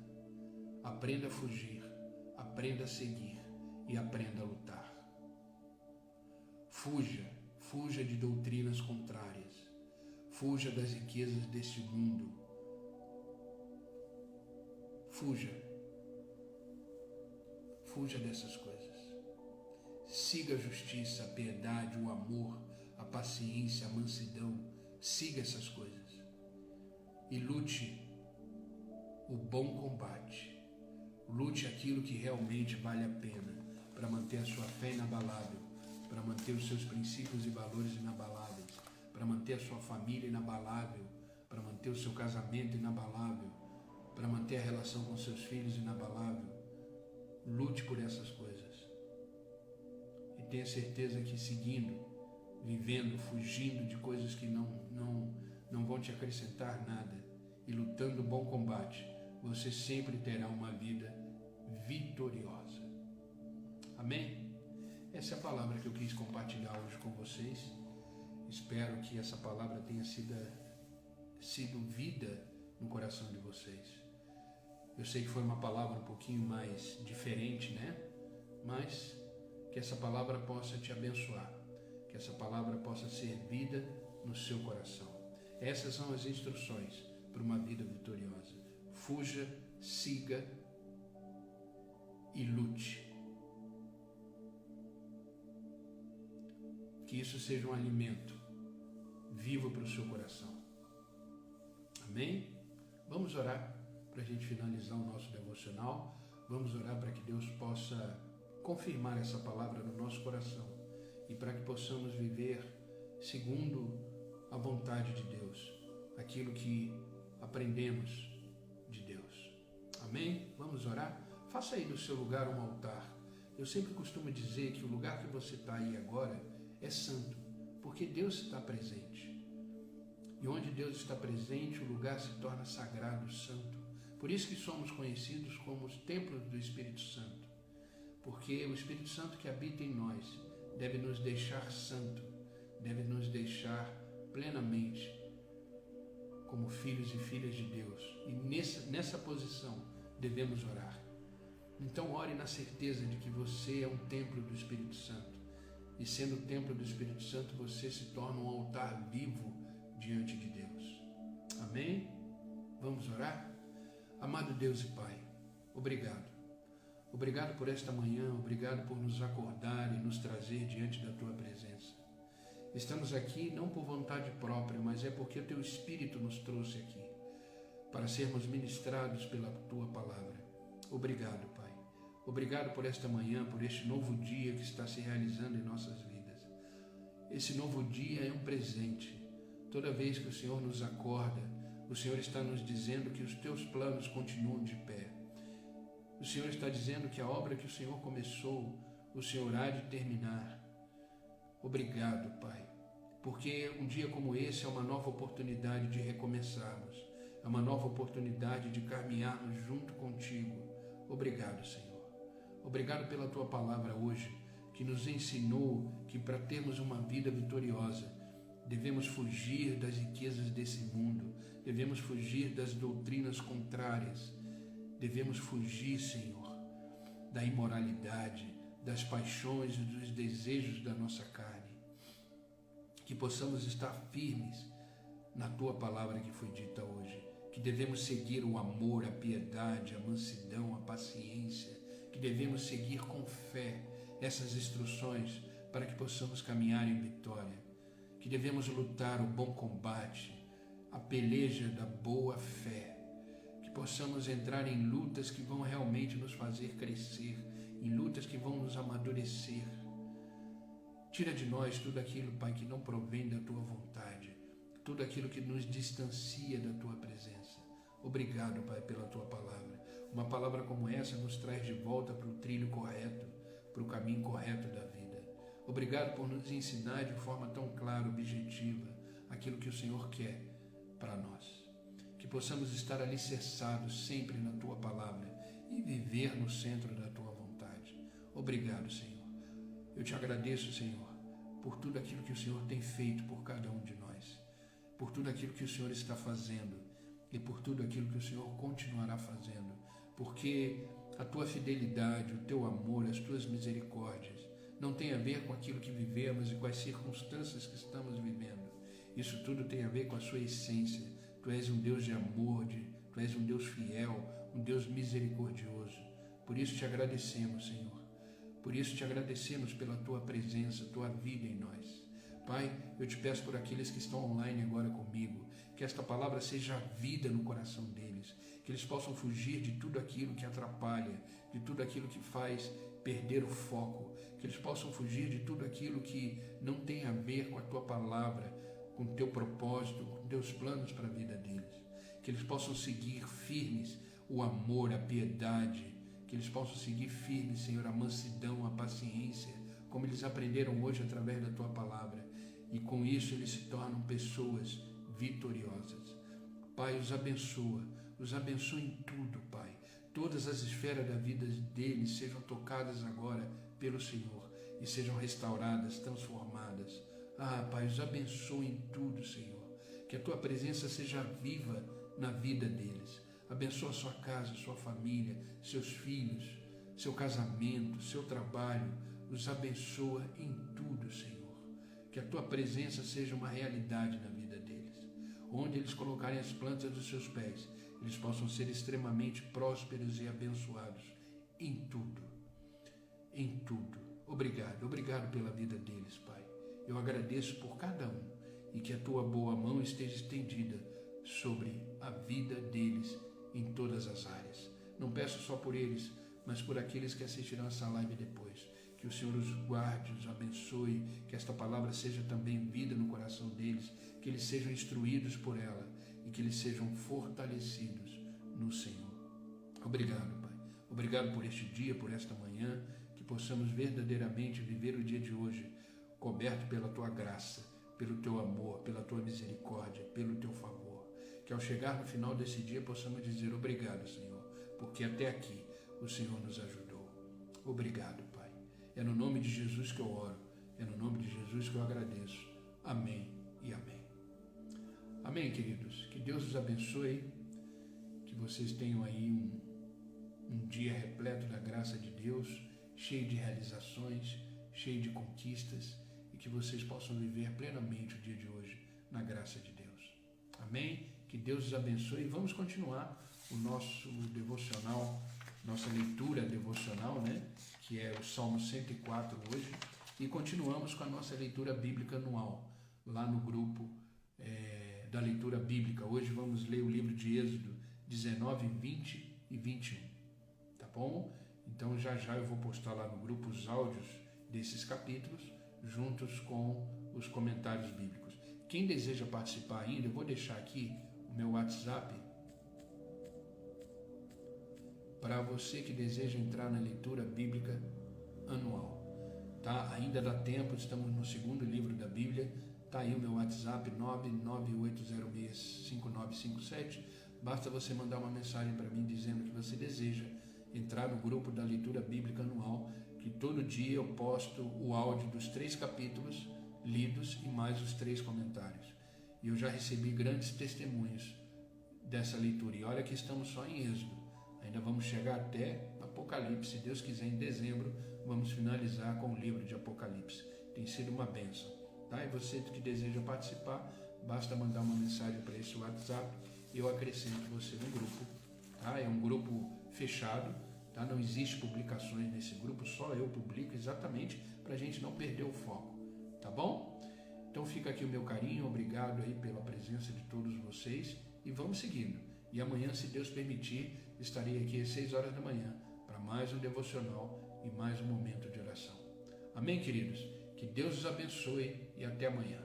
aprenda a fugir, aprenda a seguir e aprenda a lutar. Fuja de doutrinas contrárias. Fuja das riquezas deste mundo. Fuja dessas coisas. Siga a justiça, a piedade, o amor, a paciência, a mansidão. Siga essas coisas. E lute o bom combate. Lute aquilo que realmente vale a pena para manter a sua fé inabalável, para manter os seus princípios e valores inabaláveis, para manter a sua família inabalável, para manter o seu casamento inabalável, para manter a relação com seus filhos inabalável. Lute por essas coisas. E tenha certeza que seguindo, vivendo, fugindo de coisas que não vão te acrescentar nada e lutando o bom combate, você sempre terá uma vida vitoriosa. Amém? Essa é a palavra que eu quis compartilhar hoje com vocês. Espero que essa palavra tenha sido vida no coração de vocês. Eu sei que foi uma palavra um pouquinho mais diferente, né? Mas que essa palavra possa te abençoar, que essa palavra possa ser vida no seu coração. Essas são as instruções para uma vida vitoriosa. Fuja, siga e lute. Que isso seja um alimento vivo para o seu coração. Amém? Vamos orar para a gente finalizar o nosso devocional. Vamos orar para que Deus possa confirmar essa palavra no nosso coração e para que possamos viver segundo a vontade de Deus, aquilo que aprendemos de Deus. Amém? Vamos orar? Faça aí do seu lugar um altar. Eu sempre costumo dizer que o lugar que você está aí agora é santo, porque Deus está presente. E onde Deus está presente, o lugar se torna sagrado, santo. Por isso que somos conhecidos como os templos do Espírito Santo. Porque o Espírito Santo que habita em nós deve nos deixar santo, deve nos deixar plenamente como filhos e filhas de Deus. E nessa posição devemos orar. Então ore na certeza de que você é um templo do Espírito Santo. E sendo o templo do Espírito Santo, você se torna um altar vivo diante de Deus. Amém? Vamos orar? Amado Deus e Pai, obrigado. Obrigado por esta manhã, obrigado por nos acordar e nos trazer diante da Tua presença. Estamos aqui não por vontade própria, mas é porque o Teu Espírito nos trouxe aqui, para sermos ministrados pela Tua palavra. Obrigado, Pai. Obrigado por esta manhã, por este novo dia que está se realizando em nossas vidas. Esse novo dia é um presente. Toda vez que o Senhor nos acorda, o Senhor está nos dizendo que os Teus planos continuam de pé. O Senhor está dizendo que a obra que o Senhor começou, o Senhor há de terminar. Obrigado, Pai, porque um dia como esse é uma nova oportunidade de recomeçarmos, é uma nova oportunidade de caminharmos junto contigo. Obrigado, Senhor. Obrigado pela Tua palavra hoje, que nos ensinou que para termos uma vida vitoriosa, devemos fugir das riquezas desse mundo, devemos fugir das doutrinas contrárias, devemos fugir, Senhor, da imoralidade, das paixões e dos desejos da nossa carne. Que possamos estar firmes na tua palavra que foi dita hoje, que devemos seguir o amor, a piedade, a mansidão, a paciência, que devemos seguir com fé essas instruções para que possamos caminhar em vitória, que devemos lutar o bom combate, a peleja da boa fé, que possamos entrar em lutas que vão realmente nos fazer crescer, em lutas que vão nos amadurecer. Tira de nós tudo aquilo, Pai, que não provém da Tua vontade, tudo aquilo que nos distancia da Tua presença. Obrigado, Pai, pela Tua palavra. Uma palavra como essa nos traz de volta para o trilho correto, para o caminho correto da vida. Obrigado por nos ensinar de forma tão clara, objetiva, aquilo que o Senhor quer para nós. Que possamos estar alicerçados sempre na Tua palavra e viver no centro da Tua vontade. Obrigado, Senhor. Eu te agradeço, Senhor, por tudo aquilo que o Senhor tem feito por cada um de nós, por tudo aquilo que o Senhor está fazendo e por tudo aquilo que o Senhor continuará fazendo, porque a Tua fidelidade, o Teu amor, as Tuas misericórdias não tem a ver com aquilo que vivemos e com as circunstâncias que estamos vivendo. Isso tudo tem a ver com a Sua essência. Tu és um Deus de amor, Tu és um Deus fiel, um Deus misericordioso. Por isso te agradecemos, Senhor. Por isso te agradecemos pela Tua presença, Tua vida em nós. Pai, eu te peço por aqueles que estão online agora comigo, que esta palavra seja vida no coração deles, que eles possam fugir de tudo aquilo que atrapalha, de tudo aquilo que faz perder o foco, que eles possam fugir de tudo aquilo que não tem a ver com a Tua palavra, com o Teu propósito, com Teus planos para a vida deles, que eles possam seguir firmes o amor, a piedade, que eles possam seguir firmes, Senhor, a mansidão, a paciência, como eles aprenderam hoje através da Tua palavra, e com isso eles se tornam pessoas vitoriosas. Pai, os abençoa em tudo, Pai. Todas as esferas da vida deles sejam tocadas agora pelo Senhor e sejam restauradas, transformadas. Pai, os abençoa em tudo, Senhor. Que a Tua presença seja viva na vida deles. Abençoa a sua casa, sua família, seus filhos, seu casamento, seu trabalho. Os abençoa em tudo, Senhor. Que a Tua presença seja uma realidade na vida deles. Onde eles colocarem as plantas dos seus pés, eles possam ser extremamente prósperos e abençoados em tudo. Em tudo. Obrigado pela vida deles, Pai. Eu agradeço por cada um e que a Tua boa mão esteja estendida sobre a vida deles em todas as áreas. Não peço só por eles, mas por aqueles que assistirão essa live depois. Que o Senhor os guarde, os abençoe, que esta palavra seja também vida no coração deles, que eles sejam instruídos por ela e que eles sejam fortalecidos no Senhor. Obrigado, Pai. Obrigado por este dia, por esta manhã, que possamos verdadeiramente viver o dia de hoje coberto pela Tua graça, pelo Teu amor, pela Tua misericórdia, pelo Teu favor. Que ao chegar no final desse dia possamos dizer obrigado, Senhor, porque até aqui o Senhor nos ajudou. Obrigado, Pai. É no nome de Jesus que eu oro, é no nome de Jesus que eu agradeço. Amém e amém. Amém, queridos. Que Deus os abençoe, que vocês tenham aí um dia repleto da graça de Deus, cheio de realizações, cheio de conquistas, e que vocês possam viver plenamente o dia de hoje na graça de Deus. Amém? Que Deus os abençoe. E vamos continuar o nosso devocional, nossa leitura devocional, né? Que é o Salmo 104 hoje. E continuamos com a nossa leitura bíblica anual, lá no grupo da leitura bíblica. Hoje vamos ler o livro de Êxodo 19, 20 e 21. Tá bom? Então já eu vou postar lá no grupo os áudios desses capítulos, juntos com os comentários bíblicos. Quem deseja participar ainda, eu vou deixar aqui o meu WhatsApp para você que deseja entrar na leitura bíblica anual. Tá? Ainda dá tempo, estamos no segundo livro da Bíblia. Tá aí o meu WhatsApp 998065957. Basta você mandar uma mensagem para mim dizendo que você deseja entrar no grupo da leitura bíblica anual, que todo dia eu posto o áudio dos 3 capítulos lidos e mais os 3 comentários. E eu já recebi grandes testemunhos dessa leitura. E olha que estamos só em Êxodo. Ainda vamos chegar até Apocalipse. Se Deus quiser, em dezembro, vamos finalizar com o livro de Apocalipse. Tem sido uma bênção. Tá? E você que deseja participar, basta mandar uma mensagem para esse WhatsApp e eu acrescento você no grupo. Tá? É um grupo fechado, tá? Não existe publicações nesse grupo, só eu publico exatamente para a gente não perder o foco, tá bom? Então fica aqui o meu carinho, obrigado aí pela presença de todos vocês e vamos seguindo. E amanhã, se Deus permitir, estarei aqui às 6 horas da manhã para mais um devocional e mais um momento de oração. Amém, queridos? Que Deus os abençoe e até amanhã.